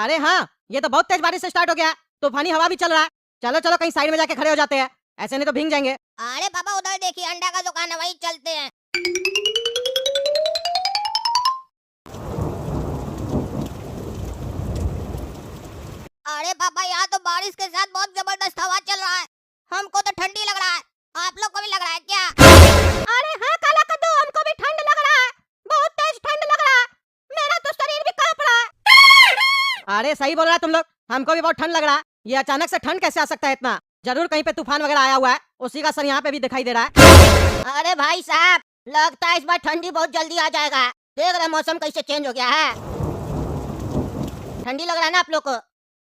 अरे हाँ, ये तो बहुत तेज बारिश से स्टार्ट हो गया। तूफानी हवा भी चल रहा है। चलो चलो कहीं साइड में जाके खड़े हो जाते हैं, ऐसे नहीं तो भीग जाएंगे। अरे पापा उधर देखिए अंडा का दुकान है, वहीं चलते हैं। अरे पापा यहाँ तो बारिश के साथ बहुत जबरदस्त हवा चल रहा है। हमको तो ठंडी लग रहा है, आप लोग को भी लग रहा है क्या? अरे हाँ काला कद्दू, हमको भी ठंड लग रहा है, बहुत तेज ठंड लग रहा है, मेरा तो शरीर भी कांप रहा है। अरे सही बोल रहा है तुम लोग, हमको भी बहुत ठंड लग रहा है। ये अचानक से ठंड कैसे आ सकता है इतना? जरूर कहीं पे तूफान वगैरह आया हुआ है, उसी का असर यहाँ पे भी दिखाई दे रहा है। अरे भाई साहब, लगता है इस बार ठंडी बहुत जल्दी आ जाएगा। देख रहे मौसम कैसे चेंज हो गया है। ठंडी लग रहा है ना आप लोग को?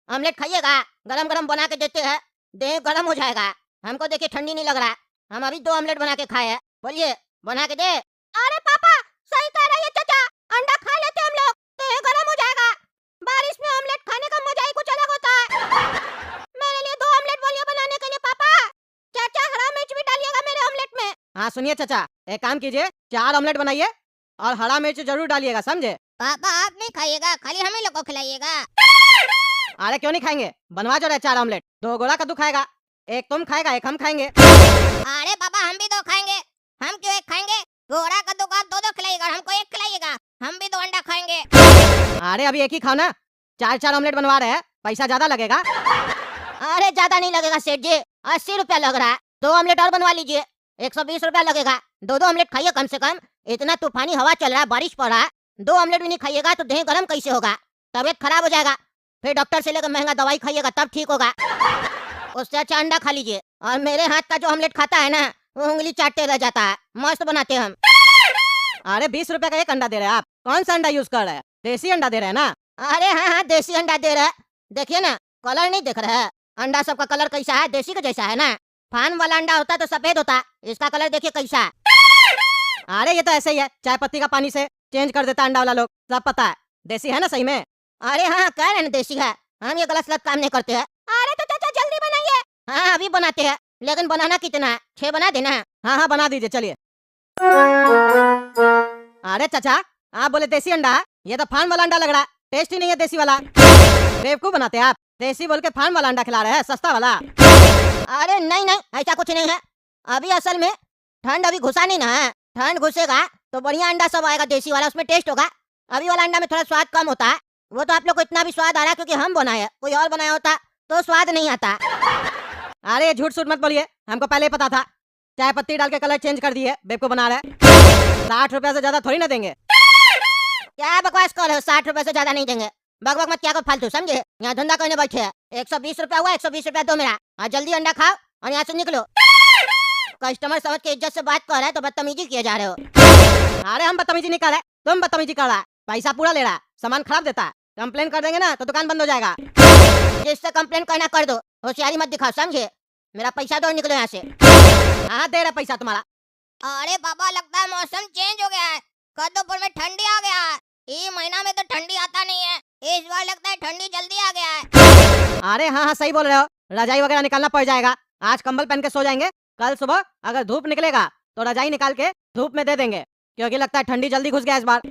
ऑमलेट खाइएगा, गरम गरम बना के देते हैं, देह गरम हो जाएगा। हमको देखिए ठंडी नहीं लग रहा है, हम अभी 2 ऑमलेट बना के खाए हैं। बोलिए बना के दे। अरे पापा सही कह रहे हैं चाचा, अंडा खा लेते हम लोग, देह गरम हो जाएगा। बारिश में ऑमलेट खाने का मजा ही कुछ अलग होता है। मेरे लिए 2 ऑमलेट बोलिए बनाने के लिए पापा। चाचा हरा मिर्च भी डालिएगा मेरे ऑमलेट में। हाँ सुनिए चाचा, एक काम कीजिए, 4 ऑमलेट बनाइए और हरा मिर्च जरूर डालिएगा, समझे? पापा आप नहीं खाइएगा, खाली हम ही लोग को खिलाइएगा। अरे क्यों नहीं खाएंगे, बनवा जो रहे 4 ऑमलेट। 2 गोला कद्दू खाएगा, एक तुम खाएगा, एक हम खाएंगे। अरे पापा हम भी 2 खाएंगे। हम क्यों 1 खाएंगे? घोड़ा कद्दू को आप 2 खिलाइएगा, हमको 1 खिलाइएगा। हम भी 2 अंडा खाएंगे। अरे अभी एक ही खाओ ना, 4 ऑमलेट बनवा रहे हैं, पैसा ज्यादा लगेगा। अरे ज्यादा नहीं लगेगा सेठ जी, 80 रुपया लग रहा है। 2 ऑमलेट और बनवा लीजिए, 120 रुपया लगेगा। 2 ऑमलेट खाइए कम से कम, इतना तूफानी हवा चल रहा है, बारिश पड़ रहा है। 2 ऑमलेट भी नहीं खाइएगा तो देह गरम कैसे होगा? तबीयत खराब हो जाएगा, फिर डॉक्टर से लेकर महंगा दवाई खाइएगा तब ठीक होगा। उससे अच्छा अंडा खा लीजिए। और मेरे हाथ का जो ऑमलेट खाता है ना, वो उंगली चाटते रह जाता है, मस्त बनाते हैं हम। अरे 20 रुपए का एक अंडा दे रहे हैं आप, कौन सा अंडा यूज कर रहे हैं? देसी अंडा दे रहे हैं ना? अरे हाँ हाँ देसी अंडा दे रहे हैं। देखिए ना, कलर नहीं देख रहे हैं? अंडा सबका कलर कैसा है, देसी का जैसा है ना। फार्म वाला अंडा होता तो सफेद होता, इसका कलर देखिए कैसा है। अरे ये तो ऐसे ही है, चाय पत्ती का पानी से चेंज कर देता अंडा वाला लोग, सब पता है। देसी है ना सही में? अरे हाँ कह रहे ना देसी है, हम ये गलत सलत काम नहीं करते हैं। अरे तो चाचा जल्दी बनाइए। हाँ अभी बनाते हैं, लेकिन बनाना कितना है? 6 बना देना है। हाँ बना दीजिए, चलिए। अरे चाचा आप बोले देसी अंडा है, ये तो फार्म वाला अंडा लग रहा है, टेस्ट ही नहीं है देसी वाला। बेवकूफ बनाते हैं आप, देसी बोल के फार्म वाला अंडा खिला रहे हैं, सस्ता वाला। अरे नहीं नहीं ऐसा कुछ नहीं है। अभी असल में ठंड अभी घुसा नहीं ना है, ठंड घुसेगा तो बढ़िया अंडा सब आएगा देसी वाला, उसमें टेस्ट होगा। अभी वाला अंडा में थोड़ा स्वाद कम होता है, वो तो आप लोग को इतना भी स्वाद आ रहा है क्योंकि हम बनाए हैं, कोई और बनाया होता तो स्वाद नहीं आता। अरे झूठ सूट मत बोलिए, हमको पहले ही पता था। चाय पत्ती डाल के कलर चेंज कर दिए, बेवकूफ बना रहे। 60 रुपया से ज्यादा थोड़ी ना देंगे। क्या बकवास कर रहे हो? 60 रुपए से ज्यादा नहीं देंगे। बक मत क्या कर फालतू, समझे? यहाँ धंधा करने बैठे हैं। 120 रुपया हुआ, 120 रुपया दो मेरा। और जल्दी अंडा खाओ और यहाँ से निकलो। कस्टमर समझ के इज्जत से बात कर रहे हैं तो बदतमीजी किए जा रहे हो। अरे हम बदतमीजी नहीं कर रहे, तुम बदतमीजी कर रहा है। पैसा पूरा ले रहा है, सामान खराब देता है। कंप्लेन कर देंगे ना तो दुकान बंद हो जाएगा। जिससे कंप्लेन करना कर दो, होशियारी मत दिखाओ, समझे? मेरा पैसा दो, निकलो यहाँ से। हाँ दे रहा पैसा तुम्हारा। अरे बाबा लगता है मौसम चेंज हो गया है, कद्दूपुर में ठंडी आ गया है। ये महीना में तो ठंडी आता नहीं है, इस बार लगता है ठंडी जल्दी आ गया है। अरे हाँ सही बोल रहे हो, रजाई वगैरह निकालना पड़ जाएगा। आज कंबल पहन के सो जाएंगे, कल सुबह अगर धूप निकलेगा तो रजाई निकाल के धूप में दे देंगे, क्योंकि लगता है ठंडी जल्दी घुस गया इस बार।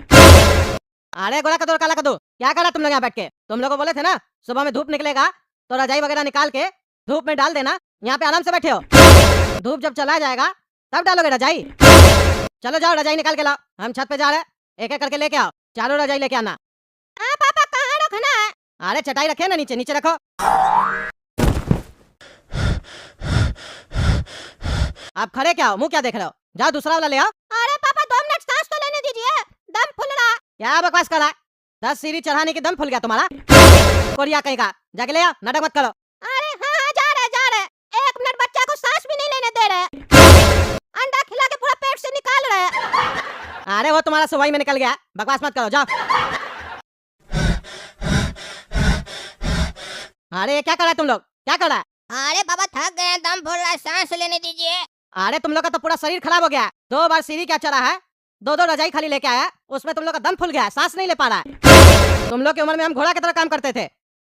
अरे गोरा कदो काला कदो, क्या करा तुम लोग यहाँ बैठ के? तुम लोग को बोले थे ना सुबह में धूप निकलेगा तो रजाई वगैरह निकाल के धूप में डाल देना। यहाँ पे आराम से बैठे हो, धूप जब चला जाएगा तब डालोगे रजाई। चलो जाओ रजाई निकाल के लाओ, हम छत पे जा रहे हैं, एक एक करके लेके आओ। चारों रजाई लेके आना। हाँ पापा कहाँ रखना है? अरे चटाई रखे ना नीचे, नीचे रखो। आप खड़े क्या हो, मुंह क्या देख रहे हो? जाओ दूसरा वाला ले आओ। अरे पापा 2 मिनट सांस तो लेने दीजिए, दम फूल रहा है। क्या बकवास कर रहा है? 10 सीढ़ी चढ़ाने की दम फूल गया तुम्हारा? कोरिया कहीं का, जाके ले आओ, नाटक मत करो। अरे हाँ जा रहे 1 मिनट, बच्चा को सांस भी नहीं लेने दे रहे, अंडा खिला के पूरा पेट से निकाल रहे। अरे वो तुम्हारा सुबह में निकल गया, बकवास मत करो, जाओ। अरे क्या कर रहा है तुम लोग, क्या कर रहा है? अरे बाबा थक गए हैं, दम फूल रहा है, सांस लेने दीजिए। अरे तुम लोग का तो पूरा शरीर खराब हो गया है। 2 बार सीढ़ी क्या चढ़ा है, 2 रजाई खाली लेके आया, उसमें तुम लोग का दम फूल गया है, सांस नहीं ले पा रहा है। तुम लोग की उम्र में हम घोड़ा की तरह काम करते थे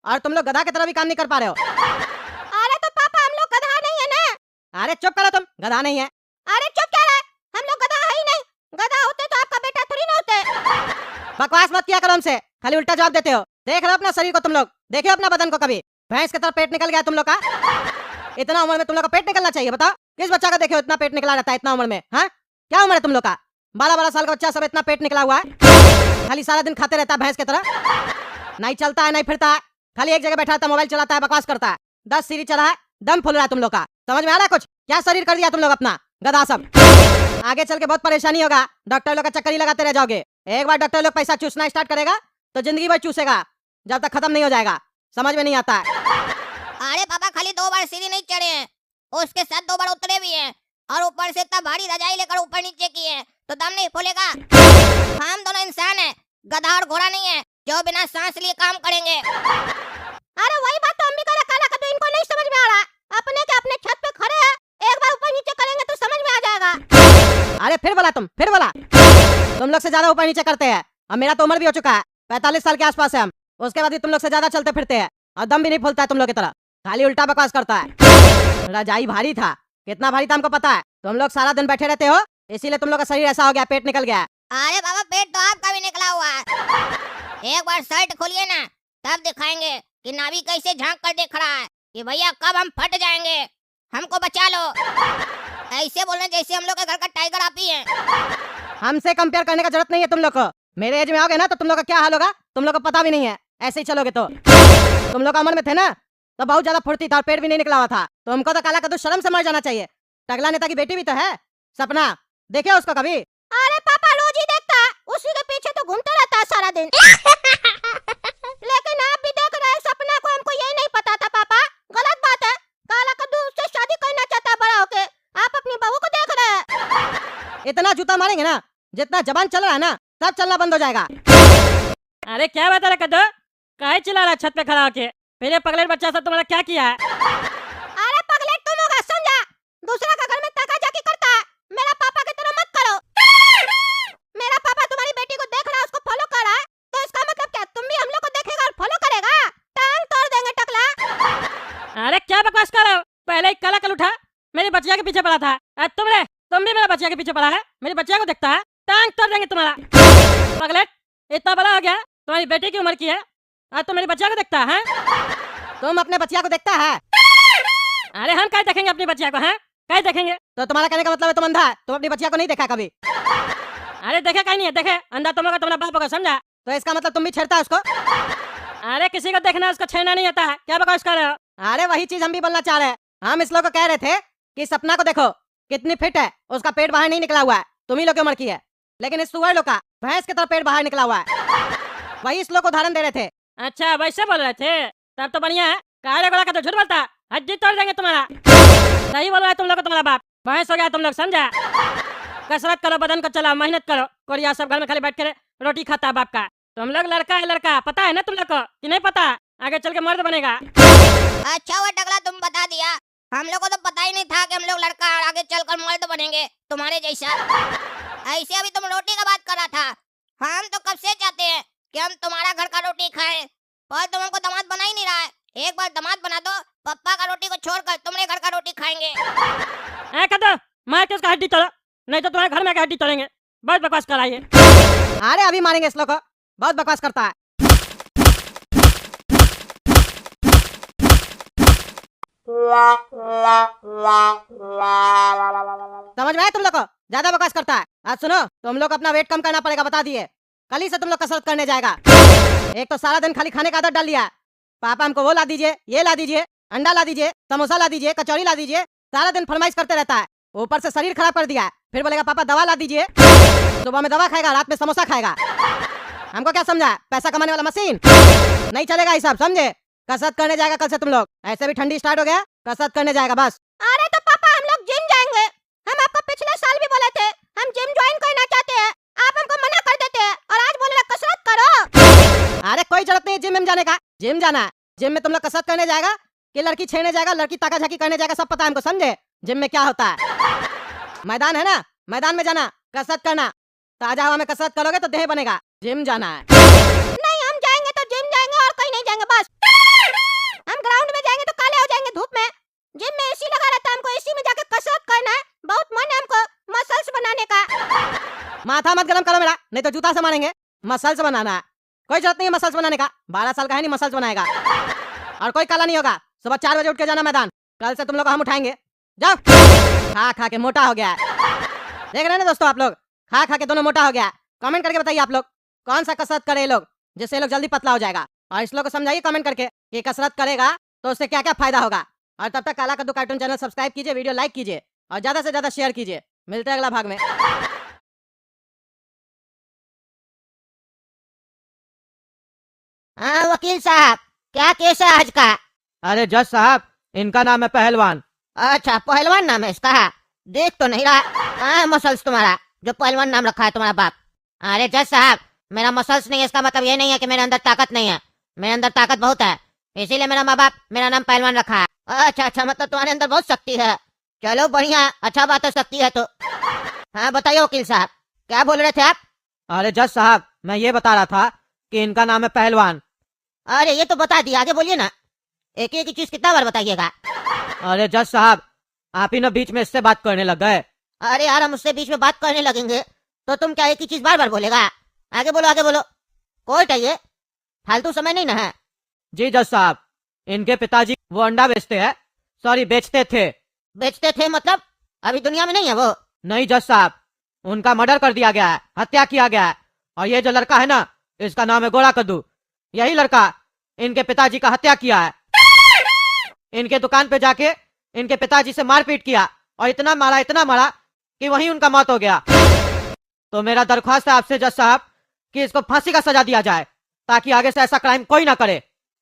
और तुम लोग गधा की तरह भी काम नहीं कर पा रहे हो। अरे तो पापा हम लोग गधा नहीं है ना। अरे चुप करो, तुम गधा नहीं है। अरे चुप क्या रहे, हम लोग गधा है ही नहीं, गधा होते तो आपका बेटा थोड़ी ना होते। बकवास मत किया करो हमसे, खाली उल्टा जवाब देते हो। देख लो अपना शरीर को तुम लोग, देखियो अपना बदन को कभी। भैंस की तरह पेट निकल गया तुम लोग का। इतना उम्र में तुम लोग का पेट निकलना चाहिए, बताओ किस बच्चा का देखियो इतना पेट निकला रहता है इतना उम्र में। हाँ, क्या उम्र है तुम लोग का? 12-12 साल का बच्चा सब इतना पेट निकला हुआ है, खाली सारा दिन खाते रहता है भैंस की तरह, नहीं चलता है नहीं फिरता है, खाली एक जगह बैठा रहता है, मोबाइल चलाता है, बकवास करता है। 10 सीढ़ी चढ़ा है, दम फूल रहा है तुम लोग का। समझ में आ रहा है कुछ? क्या शरीर कर दिया तुम लोग अपना, गधा सब। आगे चल के बहुत परेशानी होगा, डॉक्टर लोग का चक्कर ही लगाते रह जाओगे। एक बार डॉक्टर लोग पैसा चूसना स्टार्ट करेगा तो जिंदगी भर चूसेगा, जब तक खत्म नहीं हो जाएगा। समझ में नहीं आता है। अरे पापा खाली 2 बार सीढ़ी नहीं चढ़े हैं, उसके साथ 2 बार उतरे भी हैं, और ऊपर से इतना भारी रजाई लेकर ऊपर नीचे किए हैं, तो दम नहीं फूलेगा। हम दोनों इंसान हैं, गधा और घोड़ा नहीं है जो बिना सांस लिए काम करेंगे। अरे वही बात तो हम भी कह रहे, काला कद्दू इनको नहीं समझ में आ रहा। अपने के अपने छत पे खड़े हैं, एक बार ऊपर नीचे करेंगे तो समझ में आ जाएगा। अरे फिर बोला फिर बोला। तुम लोग से ज्यादा ऊपर नीचे करते हैं, अब मेरा तो उम्र भी हो चुका है, 45 साल के आसपास है हम। उसके बाद भी तुम लोग से ज्यादा चलते फिरते हैं और दम भी नहीं फूलता है तुम लोग की तरह, खाली उल्टा बकवास करता है। रजाई भारी था, कितना भारी था हमको पता है। तुम लोग सारा दिन बैठे रहते हो, इसीलिए तुम लोग का शरीर ऐसा हो गया, पेट निकल गया। अरे बाबा पेट तो आपका भी निकला हुआ है। एक बार शर्ट खोलिए ना, तब दिखाएंगे कि नाभि कैसे झांक कर देख रहा है कि भैया कब हम फट जाएंगे, हमको बचा लो। ऐसे बोलने जैसे हम लोग के घर का टाइगर आप ही हैं। हमसे कंपेयर करने का जरूरत नहीं है तुम लोग को। मेरे एज में आओगे ना तो तुम लोग का क्या हाल होगा तुम लोग को पता भी नहीं है। ऐसे ही चलोगे तो तुम लोग उम्र में थे ना तो बहुत ज्यादा फुर्ती था और पेट भी नहीं निकला हुआ था। तो हमको तो काला कद्दू शर्म से मर जाना चाहिए। टगला नेता की बेटी भी तो है सपना, देखे उसको कभी? अरे पापा रोज ही देखता है, उसी के पीछे तो घूमता रहता है सारा दिन। लेकिन आप भी देख रहे हैं सपना को, हमको यही नहीं पता था पापा। गलत बात है, काला कद्दू उससे शादी करना चाहता है बड़ा होके, आप अपनी बहू को देख रहे हैं। इतना जूता मारेंगे ना, जितना जबान चल रहा है ना सब चलना बंद हो जाएगा। अरे क्या बता रहा कद्दू, काहे चिल्ला रहा छत पे खड़ा होके? फिर ये पगलेट बच्चा सब तुम्हारा क्या किया है? अरे पगलेट तुम होगा, समझा? दूसरा का घर में ताका झाकी करता है, मेरा पापा की तरह मत करो। मेरा पापा तुम्हारी बेटी को देख रहा है, उसको फॉलो कर रहा है, तो इसका मतलब क्या तुम भी हम लोग को देखेगा और फॉलो करेगा? टांग तोड़ देंगे टकला। अरे क्या बकवास कर रहे हो? पहले ही काला कल उठा मेरी बच्चिया के पीछे पड़ा था, अब तुम भी मेरा बच्चिया के पीछे पड़ा है, मेरी बच्चिया को देखता है, टांग तोड़ देंगे तुम्हारा। पगलेट इतना बड़ा हो गया, तुम्हारी बेटी की उम्र की है, आज तो मेरी बच्चिया को देखता है। तुम अपने बच्चिया को देखता है? अरे हम क्या देखेंगे अपनी बच्चिया को? हैं क्या देखेंगे? तो तुम्हारा कहने का मतलब है तुम अंधा है, तुम अपनी बच्चिया को नहीं देखा कभी? अरे देखे कहीं नहीं है, देखे अंधा तुम होगा, तुम्हारा बाप होगा, समझा? तो इसका मतलब तुम भी छेड़ता है उसको? अरे किसी को देखना उसको छेड़ना नहीं आता है, क्या बकवास कर रहे हो? अरे वही चीज हम भी बोलना चाह रहे हैं। हम इस लोग को कह रहे थे कि सपना को देखो कितनी फिट है, उसका पेट बाहर नहीं निकला हुआ है, तुम ही लोग की उम्र की है। लेकिन इस सुअर लोग का भैंस की तरह पेट बाहर निकला हुआ है। वही इस लोग को उदाहरण दे रहे थे। अच्छा वैसे बोल रहे थे, तब तो बढ़िया है। काले घोड़ा का तो झूठ बोलता है, हड्डी तोड़ देंगे तुम्हारा। सही बोल रहा है तुम लोग को, तुम्हारा बाप भैंस हो गया तुम लोग, समझा? कसरत करो, बदन को चलाओ, मेहनत करो। कोरिया सब घर में खाली बैठ कर रोटी खाता है बाप का। तुम लोग लड़का है, लड़का पता है ना तुम लोग को कि नहीं पता? आगे चल के मर्द बनेगा। अच्छा वो टकला तुम बता दिया, हम लोग को तो पता ही नहीं था कि हम लोग लड़का और आगे चलकर मर्द बनेंगे तुम्हारे जैसा। ऐसे अभी तुम रोटी का बात कर रहा था, हम तो कब से चाहते हैं कि हम तुम्हारा घर का रोटी खाएं, पर तुम हमको दामाद बना ही नहीं रहा है। एक बार दामाद बना दो, पप्पा का रोटी को छोड़कर तुमने घर का रोटी खाएंगे। कदो मार के उसका हड्डी तोड़ो, नहीं तो तुम्हारे घर में आके हड्डी तोड़ेंगे। बहुत बकवास कराइए। अरे अभी मारेंगे इस लोग को, बहुत बकवास करता है। समझ में आया तुम लोग को? ज्यादा बकवास करता है। आज सुनो, तुम लोग अपना वेट कम करना पड़ेगा, बता दिए। कल ही से तुम लोग कसरत करने जाएगा। एक तो सारा दिन खाली खाने का आदत डाल लिया। पापा हमको वो ला दीजिए, ये ला दीजिए, अंडा ला दीजिए, समोसा ला दीजिए, कचौड़ी ला दीजिए, सारा दिन फरमाइश करते रहता है। ऊपर से शरीर खराब कर दिया है। फिर बोलेगा पापा दवा ला दीजिए, सुबह में दवा खाएगा, रात में समोसा खाएगा। हमको क्या समझा, पैसा कमाने वाला मशीन? नहीं चलेगा ये सब, समझे? कसरत करने जाएगा कल से तुम लोग। ऐसे भी ठंडी स्टार्ट हो गया, कसरत करने जाएगा बस। अरे तो पापा हम लोग जिम जाएंगे, हम आपको पिछले साल भी बोले थे हम जिम ज्वाइन करना चाहते हैं, आप हमको मना कर देते हैं और आज बोल रहे कसरत करो। अरे कोई जरूरत नहीं जिम में जाने का। जिम जाना है, जिम में तुम लोग कसरत करने जाएगा कि लड़की छेड़ने जाएगा, लड़की ताका झाकी करने जाएगा, सब पता है हमको, समझे? जिम में क्या होता है, मैदान है ना, मैदान में जाना, कसरत करना। ताजा हवा में कसरत करोगे तो देह बनेगा। जिम जाना है। नहीं हम जाएंगे तो जिम जाएंगे और कहीं नहीं जाएंगे, बस हम ग्राउंड में जाएंगे तो काले हो जाएंगे धूप में। जिम में एसी लगा रहता है, हमको एसी में जाके कसरत करना है, बहुत मन है हमको मसल्स बनाने का। माथा मत गरम करो मेरा, नहीं तो जूता से मारेंगे। मसल्स बनाना है, कोई जरूरत नहीं है मसल्स बनाने का, 12 साल का है नहीं मसल्स बनाएगा। और कोई काला नहीं होगा, सुबह 4 बजे उठ के जाना मैदान, कल से तुम लोग को हम उठाएंगे। जाओ। खा खा के मोटा हो गया है। देख रहे हैं ना दोस्तों आप लोग, खा खा के दोनों मोटा हो गया है। कमेंट करके बताइए आप लोग कौन सा कसरत करे ये लोग जिससे ये लोग जल्दी पतला हो जाएगा। और इस लोग को समझाइए कमेंट करके कि कसरत करेगा तो उससे क्या क्या फायदा होगा। और तब तक काला कद्दू कार्टून चैनल सब्सक्राइब कीजिए, वीडियो लाइक कीजिए और ज्यादा से ज्यादा शेयर कीजिए। मिलते हैं अगला भाग में। हाँ वकील साहब, क्या केस है आज का? अरे जज साहब, इनका नाम है पहलवान। अच्छा, पहलवान नाम है इसका? देख तो नहीं रहा। कहाँ है मसल्स तुम्हारा जो पहलवान नाम रखा है तुम्हारा बाप? अरे जज साहब, मेरा मसल्स नहीं है इसका मतलब ये नहीं है कि मेरे अंदर ताकत नहीं है। मेरे अंदर ताकत बहुत है, इसीलिए मेरा माँ बाप मेरा नाम पहलवान रखा है। अच्छा अच्छा, मतलब तुम्हारे अंदर बहुत शक्ति है। चलो बढ़िया, अच्छा बात है, शक्ति है तो। हाँ बताइए वकील साहब, क्या बोल रहे थे आप? अरे जज साहब, मैं ये बता रहा था कि इनका नाम है पहलवान। अरे ये तो बता दिया, आगे बोलिए ना। एक एक चीज कितना बार बताइएगा? अरे जज साहब, आप ही ना बीच में इससे बात करने लग गए। अरे यार, हम उससे बीच में बात करने लगेंगे तो तुम क्या एक ही चीज बार बार बोलेगा? आगे बोलो आगे बोलो, कोई चाहिए, फालतू समय नहीं ना है। जी जज साहब, इनके पिताजी वो अंडा बेचते हैं, सॉरी बेचते थे। बेचते थे मतलब अभी दुनिया में नहीं है वो? नहीं जज साहब, उनका मर्डर कर दिया गया है, हत्या किया गया है। और ये जो लड़का है ना, इसका नाम है गोरा कद्दू। यही लड़का इनके पिताजी का हत्या किया है। इनके दुकान पे जाके इनके पिताजी से मारपीट किया और इतना मारा कि वहीं उनका मौत हो गया। तो मेरा दरख्वास्त है आपसे जज साहब कि इसको फांसी का सजा दिया जाए ताकि आगे से ऐसा क्राइम कोई ना करे।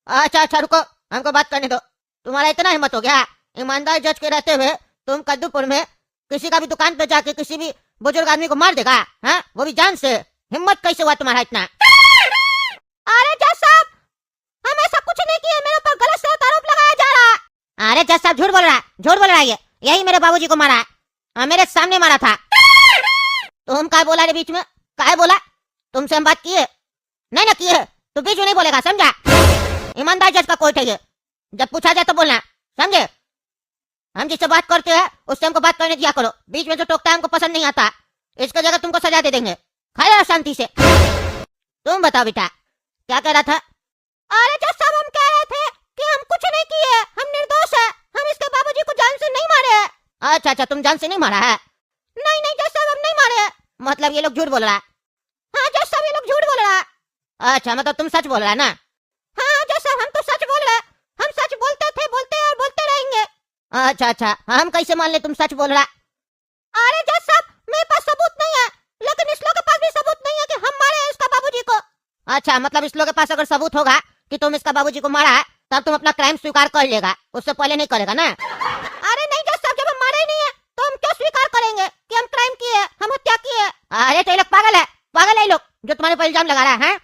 अच्छा अच्छा रुको, हमको बात करने दो। तुम्हारा इतना हिम्मत हो गया, ईमानदार जज के रहते हुए तुम कद्दूपुर में किसी का भी दुकान पे जाके किसी भी बुजुर्ग आदमी को मार देगा? हाँ, वो भी जान से? हिम्मत कैसे हुआ तुम्हारा इतना? अरे जज साहब, हम ऐसा कुछ नहीं किए, मेरे ऊपर गलत से आरोप लगाया जा रहा है। अरे जज साहब झूठ बोल रहा है, झूठ बोल रहा है ये। यही मेरे बाबूजी को मारा है, मेरे सामने मारा था। तुम क्या बोला रे बीच में? क्या बोला? तुमसे हम बात किए नहीं ना किए तो बीच में नहीं बोलेगा, समझा? ईमानदार जज का कोर्ट है ये, जब पूछा जाए तो बोलना, समझे? हम जिससे बात करते हैं उससे हमको बात करने दिया करो। बीच में जो टोकता है हमको पसंद नहीं आता। इसकी जगह तुमको सजा दे देंगे, खाया शांति से। तुम बताओ बेटा, क्या कह रहा था? अरे जज साहब, हम कह रहे थे कि हम कुछ नहीं किए, हम निर्दोष है, हम इसके बाबूजी को जान से नहीं मारे हैं। अच्छा अच्छा, तुम जान से नहीं मारा है? नहीं नहीं जज साहब, हम नहीं मारे हैं। मतलब ये लोग झूठ बोल रहा है? हाँ जज साहब, ये लोग झूठ बोल रहा है। अच्छा, मतलब तुम सच बोल रहा है ना? हाँ जज साहब, हम तो सच बोल रहे हैं, हम सच बोलते थे, बोलते हैं और बोलते रहेंगे। अच्छा अच्छा, हम कैसे मान ले तुम सच बोल रहा? अरे जज साहब, मेरे पास सबूत नहीं है, लेकिन इस लोग के पास भी सबूत नहीं है कि हम मारे हैं इसका बाबूजी को। अच्छा, मतलब इस लोग के पास अगर सबूत होगा कि तुम इसका बाबूजी को मारा है तब तुम अपना क्राइम स्वीकार कर लेगा, उससे पहले नहीं करेगा ना? अरे नहीं जज साहब, जब हम मारे ही नहीं है तो हम क्यों स्वीकार करेंगे कि हम क्राइम किए, हम हत्या किए? अरे तो ये लोग पागल है, पागल है ये लोग जो तुम्हारे पर इल्जाम लगा रहा है।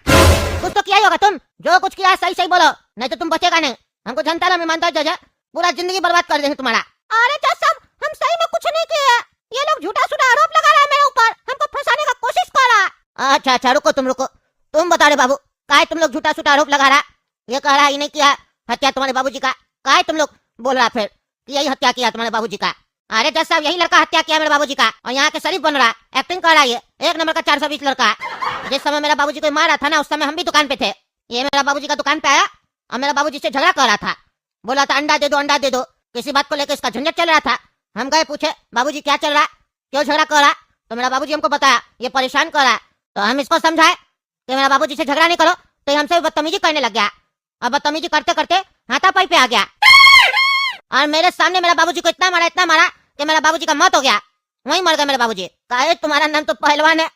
कुछ तो किया ही होगा, तुम जो कुछ किया सही सही बोलो, नहीं तो तुम बचेगा नहीं। हमको जनता ना ईमानदार जज है, पूरा जिंदगी बर्बाद कर देंगे तुम्हारा। अरे जज साहब, हम सही में कुछ नहीं किए, ये लोग झूठा सूठा आरोप लगा रहा है मेरे ऊपर, हमको फंसाने का कोशिश कर रहा है। अच्छा अच्छा, रुको तुम रुको, तुम बता रहे बाबू, काहे तुम लोग झूठा सूठा आरोप लगा रहा? ये कह रहा ये नहीं किया हत्या तुम्हारे बाबूजी का, काहे तुम लोग बोल रहा फिर कि यही हत्या किया तुम्हारे बाबूजी का? अरे जज साहब, यही लड़का हत्या किया मेरे बाबूजी का और यहाँ के शरीफ बन रहा, एक्टिंग कर रहा है। ये एक नंबर का 420 लड़का। जिस समय मेरा बाबूजी को मार रहा था ना, उस समय हम भी दुकान पे थे। ये मेरा बाबूजी का दुकान पे आया और मेरा बाबूजी से झगड़ा कर रहा था, बोला था अंडा दे दो अंडा दे दो, किसी बात को लेकर इसका झंझट चल रहा था। हम गए पूछे बाबूजी क्या चल रहा, क्यों झगड़ा कर रहा? तो मेरा बाबूजी हमको बताया ये परेशान कर रहा है। तो हम इसको समझाए कि मेरा बाबूजी से झगड़ा नहीं करो, तो हमसे बदतमीजी करने लग गया और बदतमीजी करते करते हाथापाई पे आ गया और मेरे सामने मेरा बाबूजी को इतना मारा कि मेरा बाबूजी का मौत हो गया, वहीं मर गए मेरे बाबूजी। काहे तुम्हारा नाम तो पहलवान है,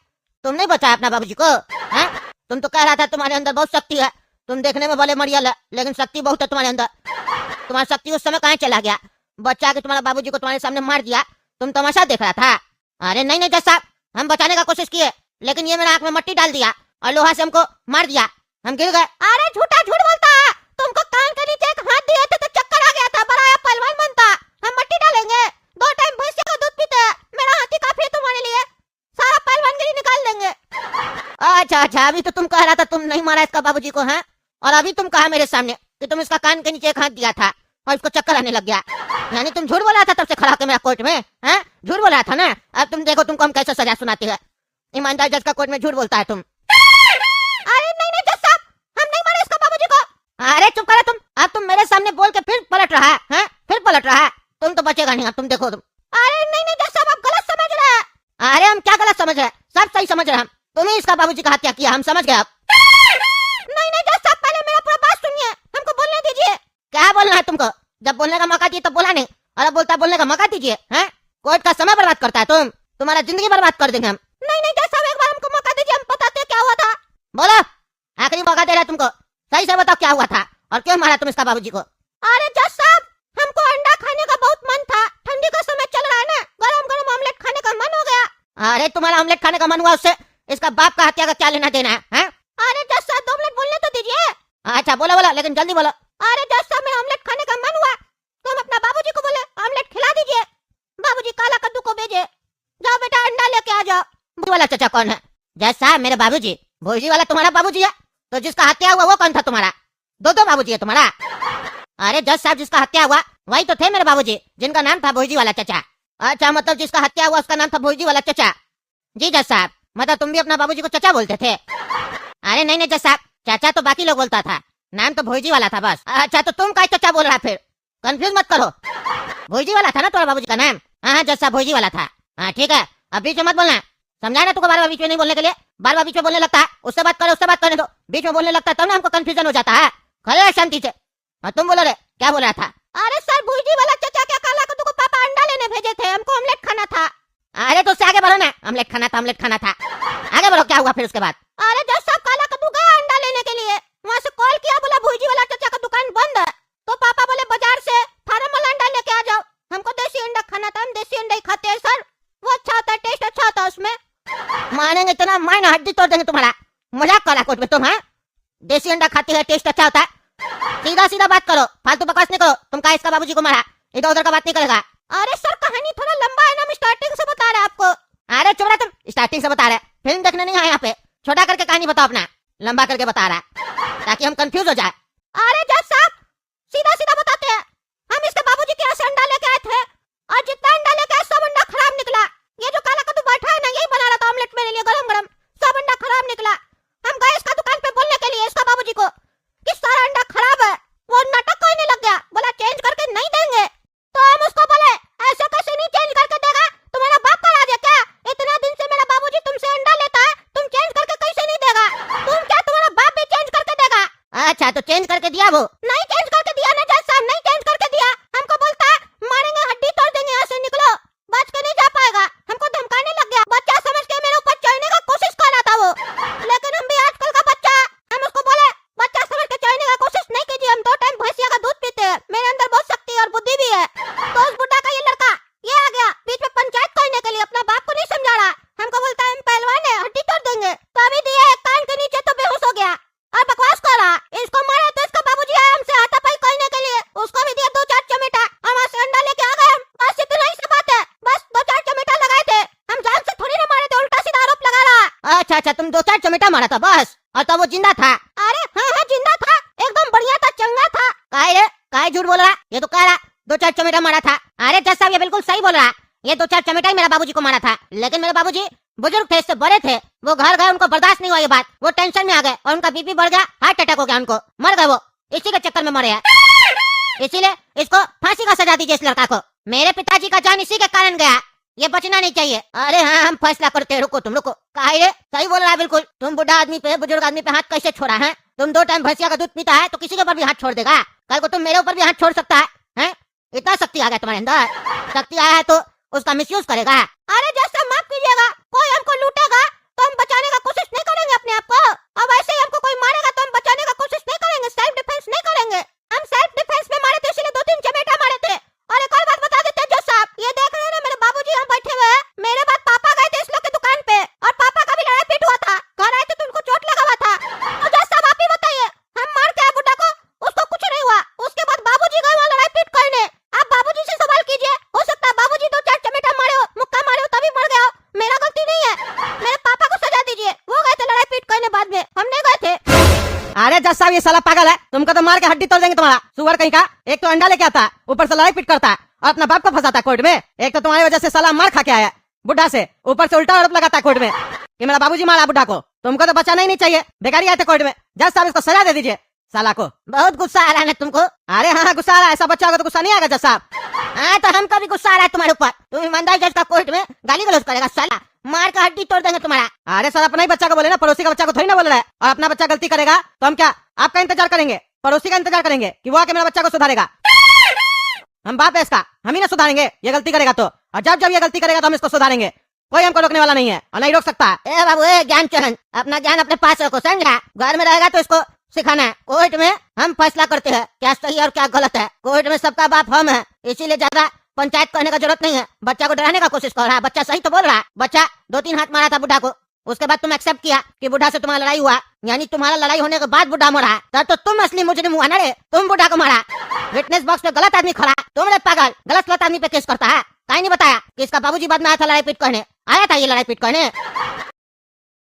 तुम नहीं बचाया अपना बाबूजी को? हैं? तुम तो कह रहा था तुम्हारे अंदर बहुत शक्ति है, तुम देखने में भले मरियल है लेकिन शक्ति बहुत है तुम्हारे अंदर। तुम्हारा शक्ति उस समय कहाँ चला गया? बच्चा के तुम्हारा बाबूजी को तुम्हारे सामने मार दिया, तुम तमाशा देख रहा था? अरे नहीं नहीं जज साहब, हम बचाने का कोशिश किए लेकिन ये मेरा आंख में मट्टी डाल दिया और लोहा से हमको मार दिया, हम गिर गए। अरे झूठा झूठ बोलता है, तुमको कान के नीचे एक हाथ दिए थे तो चक्कर आ गया था, बड़ा पहलवान बनता। हम मट्टी डालेंगे, 2 टाइम भैंस का दूध पीते, मेरा हाथी काफी है तुम्हारे लिए, सारा पहलवानगिरी निकाल देंगे। अच्छा अच्छा, अभी तो तुम कह रहा था तुम नहीं मारा इसका बाबूजी को, है? और अभी तुम कहा मेरे सामने कि तुम इसका कान के नीचे एक हाथ दिया था और इसको चक्कर आने लग गया। यानी तुम झूठ बोला था तब से खड़ा के मेरा कोर्ट में, हैं? झूठ बोला था ना? अब तुम देखो तुमको हम कैसे सजा सुनाते हैं। ईमानदार जज का कोर्ट में झूठ बोलता है तुम। अरे नहीं नहीं जज साहब, अरे चुप करो तुम। अब तुम मेरे सामने बोल के फिर पलट रहा है, हैं? फिर पलट रहा है। तुम तो बचेगा नहीं, अब तुम देखो तुम। अरे नहीं नहीं जज साहब आप गलत समझ रहे हैं। अरे हम क्या गलत समझ रहे हैं? सब सही समझ रहे हैं हम। तुम्हें इसका बाबूजी का हत्या किया, हम समझ गए अब। नहीं नहीं जज साहब पहले मेरा पूरा बात सुनिए, हमको बोलने दीजिए। क्या बोलना है तुमको? जब बोलने का मौका दिए तब बोला नहीं, और अब बोलता बोलने का मौका दीजिए, हैं? कोर्ट का समय बर्बाद करता है तुम। तुम्हारा जिंदगी बर्बाद कर देंगे हम। नहीं नहीं जज साहब एक बार हमको मौका दीजिए, हम बताते हैं क्या हुआ था। बोलो, आखिरी मौका दे रहा है तुमको। सही से बताओ क्या हुआ था और क्यों मारा तुम इसका बाबूजी को? अरे जज साहब हमको अंडा खाने का बहुत मन था, ठंडी का समय चल रहा है ना, गरम गरम ऑमलेट खाने का मन हो गया। अरे तुम्हारा ऑमलेट खाने का मन हुआ, उससे इसका बाप का हत्या का क्या लेना देना है, हैं? अरे जज साहब 2 मिनट बोलने तो दीजिए। अच्छा बोलो बोलो, लेकिन जल्दी बोलो। अरे जज साहब मेरा ऑमलेट खाने का मन हुआ तो हम अपना बाबूजी को बोले ऑमलेट खिला दीजिए। बाबूजी काला कद्दू को भेजे, जाओ बेटा अंडा लेके आ जाओ। भोजी वाला चाचा कौन है? जैसा मेरे बाबूजी, भोजी वाला तुम्हारा बाबूजी है, तो जिसका हत्या हुआ वो कौन था तुम्हारा? दो बाबूजी है तुम्हारा। अरे जज साहब जिसका हत्या हुआ वही तो थे मेरे बाबूजी, जिनका नाम था भोजी वाला चाचा। अच्छा मतलब जिसका हत्या हुआ उसका नाम था भोजी वाला चाचा। जी जज साहब, मतलब तुम भी अपना बाबूजी को चाचा बोलते थे? अरे नहीं नहीं जज साहब, चाचा तो बाकी लोग बोलता था, नाम तो भोजी वाला था बस। अच्छा तो तुम का चाचा बोल रहा फिर? कंफ्यूज मत करो, भोजी वाला था ना तुम्हारा बाबूजी का नाम? हाँ जज साहब भोजी वाला था। हाँ ठीक है, अब बीच में मत बोलना, समझा ना तुमको बार बार बीच में नहीं बोलने के लिए। बार बार बीच में बोलने लगता है, उससे बात करे उससे बात करने दो। बीच में बोलने लगता है तब ना हमको कंफ्यूजन हो जाता है। खड़े शांति से। और तुम बोलो रे, क्या बोल रहा था? अरे सर भुर्जी वाला चाचा क्या काला कद्दू को पापा अंडा लेने भेजे थे, हमको ऑमलेट खाना था। अरे तो उससे आगे बढ़ो ना, ऑमलेट खाना था ऑमलेट खाना था, आगे बढ़ो। क्या हुआ फिर उसके बाद? अरे जज साहब काला कद्दू गया अंडा लेने के लिए, वहाँ से कॉल किया, बोला भुर्जी वाला चाचा का दुकान बंद है। तो पापा बोले बाजार से फार्म वाला अंडा लेके आ जाओ। हमको देसी अंडा खाना था, हम देसी अंडा ही खाते हैं सर, वो अच्छा होता है, टेस्ट अच्छा होता है उसमें। मानेंगे तो ना, मायना हड्डी तोड़ देंगे तुम्हारा। मजाक करा कोर्ट में तुम, हैं? देसी अंडा खाती है, टेस्ट अच्छा होता है। सीधा सीधा बात करो, फालतू बकवास नहीं करो। तुम कहा इसका बाबूजी को मारा, इधर उधर का बात नहीं करेगा। अरे सर कहानी थोड़ा लंबा है ना, हम स्टार्टिंग से बता रहे हैं आपको। अरे चुप रहा तुम, स्टार्टिंग से बता रहे, फिल्म देखने नहीं आए यहाँ पे। छोटा करके कहानी बताओ अपना, लंबा करके बता रहा है ताकि हम कंफ्यूज हो जाए। अरे जज साहब सीधा सीधा बताते हैं, हम इसके बाबूजी के यहाँ से अंडा लेके आए थे और जितना अंडा लेके आए सब अंडा खराब निकला। ये जो काला कद्दू बैठा है ना, यही बना रहा था ऑमलेट मेरे लिए गरम गरम, सब अंडा खराब निकला। हम गए इसका दुकान पे बोलने के लिए इसका बाबूजी को कि सारा अंडा खराब है। वो नाटक करने लग गया, बोला चेंज करके नहीं देंगे। तो हम उसको बोले ऐसे कैसे नहीं चेंज करके देगा, तुम्हारा बाप का राज है क्या? इतना दिन से मेरा बाबूजी तुमसे अंडा लेता है, तुम चेंज करके कैसे नहीं देगा? तुम क्या तुम्हारा बाप भी चेंज करके देगा? अच्छा तो चेंज करके दिया वो? नहीं चेंज करके दिया ना जज साहब, नहीं चेंज करके दिया। हमको बोलता है मारेंगे, हड्डी तोड़ देंगे, यहाँ से निकलो, बच के नहीं जा पाएगा। हमको धमकाने लग गया, बच्चा समझ के मेरे ऊपर चढ़ने का कोशिश कर रहा था वो। लेकिन हम भी आजकल का बच्चा है, हम उसको बोले बच्चा समझ के चढ़ने का कोशिश नहीं कीजिए, हम 2 टाइम भैंसिया का दूध पीते हैं, मेरे अंदर बहुत शक्ति और बुद्धि भी है। तो उस बुढ़ा का ये लड़का ये आ गया बीच में पंचायत करने के लिए, अपना बाप को नहीं समझा रहा। हमको बोलता है हम पहलवान है, हड्डी तोड़ देंगे। तो अभी दिया एक कान के नीचे तो बेहोश हो गया और बकवास कर रहा। इसको मारे तो इसका बाबूजी आया हमसे हाथापाई करने के लिए, उसको भी दिया 2-4 चमेटा और वहाँ से अंडा लेके आ गए हम। बस इतना ही सी बात है, बस 2-4 चमेटा लगाए थे, हम जान से थोड़ी ना मारे थे, उल्टा सीधा आरोप लगा रहा। अच्छा अच्छा, तुम 2-4 चमेटा मारा था बस, और तब वो जिंदा था? अरे हाँ जिंदा था, एकदम बढ़िया था, चंगा था। काहे झूठ बोल रहा? ये तो कह रहा 2-4 चमेटा मारा था। अरे जज साहब ये बिल्कुल सही बोल रहा, ये 2-4 चमेटा ही मेरा बाबूजी को मारा था। लेकिन मेरे बाबूजी बुजुर्ग थे, इससे बड़े थे, वो घर गए, उनको बर्दाश्त नहीं हुआ ये बात, वो टेंशन में आ गए और उनका बीपी बढ़ गया, हार्ट अटैक हो गया, उनको मर गए वो, इसी के चक्कर में मरे हैं। इसीलिए इसको फांसी का सजा दीजिए इस लड़का को। मेरे पिताजी का जान इसी के कारण गया, ये बचना नहीं चाहिए। अरे हाँ हम फैसला करते हैं, रुको तुम रुको। काहे सही बोल रहा है बिल्कुल, तुम बुढ़ा आदमी पे बुजुर्ग आदमी पे हाथ कैसे छोड़ा है? तुम 2 टाइम भैंसिया का दूध पीता है तो किसी के ऊपर भी हाथ छोड़ देगा, कल को तुम मेरे ऊपर भी हाथ छोड़ सकता है, हैं? इतना शक्ति आ गया तुम्हारे अंदर, शक्ति आया है तो उसका मिसयूज करेगा। अरे जैसा माफ कीजिएगा, कोई हमको लूटेगा तो हम बचाने का कोशिश नहीं करेंगे अपने आप को, और वैसे ही हमको कोई मारेगा तो हम बचाने का कोशिश नहीं करेंगे, सेल्फ डिफेंस नहीं करेंगे। हम सेल्फ डिफेंस में मारे थे, इसलिए 2-3 चमेटा मारे थे। और एक और बात बता देते हैं जज साहब, ये देख रहे हैं ना मेरे बाबूजी यहाँ बैठे हुए हैं, मेरे बाद पापा गए थे इस लोग की दुकान पे और पापा का भी लड़ाई पीट हुआ था, घर आए थे तो उनको चोट लगा हुआ था। तो जज साहब आप ही बताइए, हम मार के आए बुढ़ा को, उसको कुछ नहीं हुआ, उसके बाद बाबूजी गए वहाँ लड़ाई पीट करने। आप बाबूजी से सवाल कीजिए, हो सकता है बाबूजी 2-4 चमेटा मारे हो, मुक्का मारे हो तभी मर गया हो, मेरा गलती नहीं है। मेरे पापा को सजा दीजिए, वो गए थे लड़ाई पीट करने, बाद में हम नहीं गए थे। अरे जज साहब ये साला पागल है, तुमको तो मार के हड्डी तोड़ देंगे तुम्हारा। सुअर कहीं का, एक तो अंडा लेके आता, ऊपर से लड़ाई पीट करता और अपना बाप को फंसाता कोर्ट में। एक तो तुम्हारी वजह से साला मार खा के आया बुढ़ा से, ऊपर से उल्टा आरोप लगाता कोर्ट में कि मेरा बाबूजी मारा बुढ़ा को। तुमको तो बचाना ही नहीं चाहिए, बेकार ही आए थे कोर्ट में। जज साहब इसको सजा दे दीजिए, साला को। बहुत गुस्सा आ रहा है ना तुमको? अरे हाँ गुस्सा आ रहा है, ऐसा बच्चा को तो गुस्सा नहीं आएगा जज साहब। हाँ तो हमको भी गुस्सा आ रहा है तुम्हारे ऊपर। तुम ईमानदार जज का कोर्ट में गाली गलौज करेगा साला, मार का हड्डी तोड़ देंगे तुम्हारा। अरे सर अपना ही बच्चा को बोले ना, पड़ोसी का बच्चा को थोड़ी ना बोल रहा है। और अपना बच्चा गलती करेगा तो हम क्या आपका इंतजार करेंगे? पड़ोसी का इंतजार करेंगे कि वो आके मेरा बच्चा को सुधारेगा? हम बाप है इसका, हम ही ना सुधारेंगे ये गलती करेगा तो। और जब जब ये गलती करेगा तो हम इसको सुधारेंगे, कोई हमको रोकने वाला नहीं है और नहीं रोक सकता है। ए बाबू ए ज्ञान चरण, अपना ज्ञान अपने पास रखो समझा। घर में रहेगा तो इसको सिखाना है। कोर्ट में हम फैसला करते हैं क्या सही और क्या गलत है। कोर्ट में सबका बाप हम है, इसीलिए ज्यादा पंचायत करने का जरूरत नहीं है। बच्चा को डराने का कोशिश कर रहा है, बच्चा सही तो बोल रहा है। बच्चा 2-3 हाथ मारा था बुढ़ा को, उसके बाद तुम एक्सेप्ट किया कि बुढ़ा से तुम्हारा लड़ाई हुआ, यानी तुम्हारा लड़ाई होने के बाद बुढ़ा मरा। तब तो तुम असली मुजरिम हुआ ना रे, तुम बुढ़ा को मारा। विटनेस बॉक्स पे गलत आदमी खड़ा, तुम रे पागल गलत आदमी पे केस करता है। कहीं नहीं बताया कि इसका बाबूजी बाद में आया था लड़ाई पीट करने, आया था ये लड़ाई पीट करने।